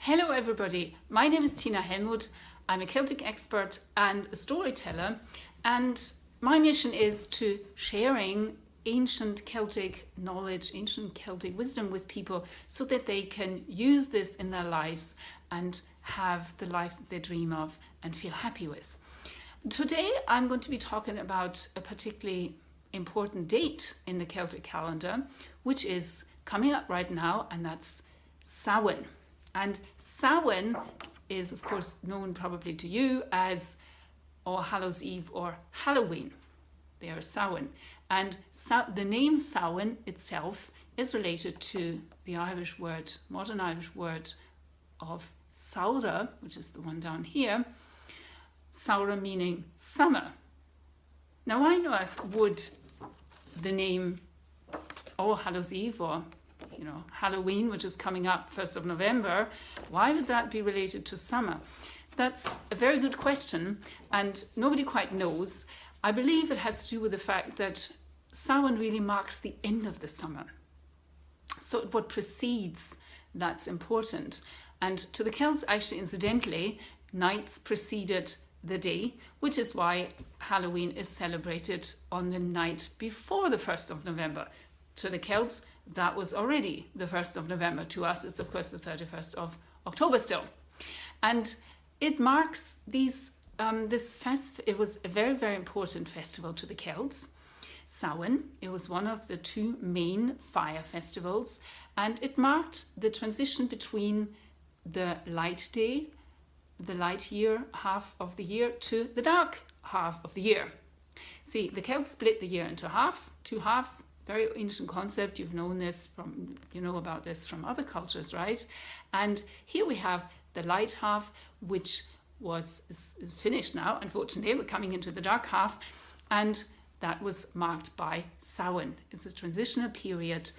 Hello everybody, my name is Tina Helmut. I'm a Celtic expert and a storyteller, and my mission is to sharing ancient Celtic knowledge, ancient Celtic wisdom with people so that they can use this in their lives and have the life that they dream of and feel happy with. Today I'm going to be talking about a particularly important date in the Celtic calendar, which is coming up right now, and that's Samhain. And Samhain is, of course, known probably to you as All Hallows Eve or Halloween. They are Samhain. And the name Samhain itself is related to the Irish word, modern Irish word of saura, which is the one down here. Saura meaning summer. Now I know as would the name All Hallows Eve or Halloween, which is coming up 1st of November, why would that be related to summer? That's a very good question, and nobody quite knows. I believe it has to do with the fact that Samhain really marks the end of the summer. So what precedes, that's important. And to the Celts, actually, incidentally, nights preceded the day, which is why Halloween is celebrated on the night before the 1st of November. To the Celts, that was already the 1st of November. To us, it's of course the 31st of October still. And it marks it was a very, very important festival to the Celts. Samhain, it was one of the two main fire festivals, and it marked the transition between the light day, the light year, half of the year, to the dark half of the year. See, the Celts split the year into two halves. Very ancient concept. You've known this about this from other cultures, right? And here we have the light half, which is finished now. Unfortunately, we're coming into the dark half, and that was marked by Samhain. It's a transitional period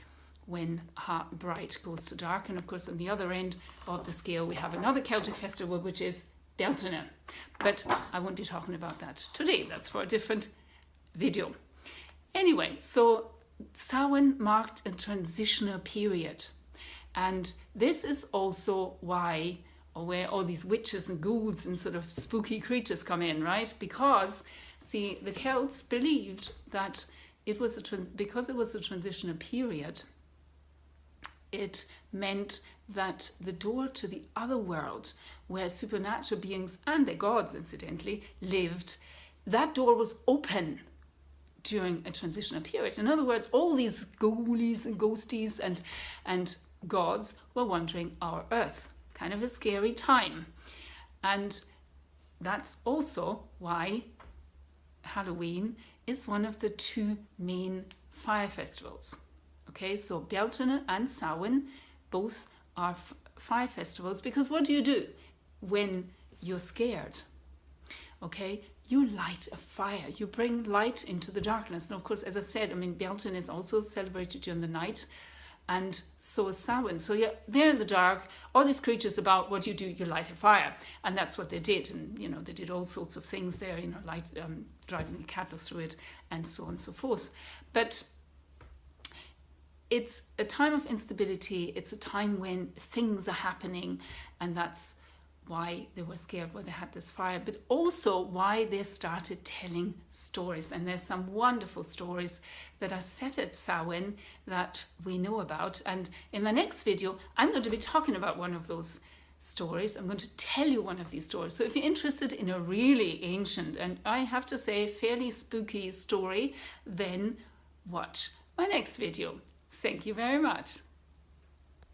when bright goes to dark, and of course, on the other end of the scale, we have another Celtic festival, which is Beltane. But I won't be talking about that today. That's for a different video. Anyway, so Samhain marked a transitional period, and this is also where all these witches and ghouls and sort of spooky creatures come in, right? Because, see, the Celts believed that because it was a transitional period, it meant that the door to the other world, where supernatural beings and their gods, incidentally, lived, that door was open during a transitional period. In other words, all these ghoulies and ghosties and gods were wandering our earth. Kind of a scary time. And that's also why Halloween is one of the two main fire festivals. Okay, so Beltane and Samhain both are fire festivals, because what do you do when you're scared? Okay, you light a fire, you bring light into the darkness. And of course, as I said, Beltane is also celebrated during the night, and so is Samhain. So you're there in the dark, all these creatures about, what you do, you light a fire. And that's what they did. And, they did all sorts of things there, driving the cattle through it, and so on and so forth. But it's a time of instability. It's a time when things are happening, and that's why they were scared, why they had this fire, but also why they started telling stories. And there's some wonderful stories that are set at Samhain that we know about. And in my next video, I'm going to be talking about one of those stories. I'm going to tell you one of these stories. So if you're interested in a really ancient, and I have to say fairly spooky story, then watch my next video. Thank you very much.